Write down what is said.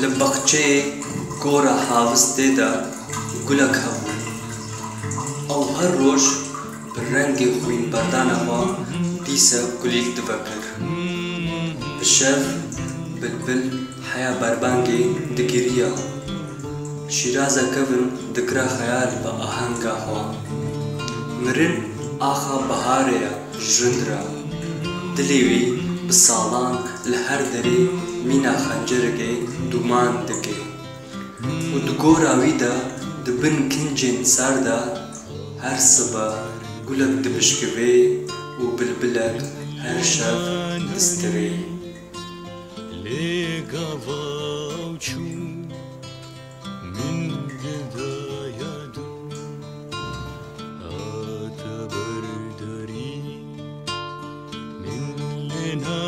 لبخچه گورا حافظ دا گلک هبو او هر روش بالرنگ خوین بردان ما دیسا گلیل دبکر بشف بلبل حیا بربانگی دگیریا شیرازا کون دکرا خیال با آهنگا هوا مرن آخا بهاریا جرندرا دلیوی بسالان لهر دری مینا خنجرگی دومان دگی و دگورا ویدا دبن کنجین ساردا هر صبا گلک دبشکوی و بلبلک هر شب دستری من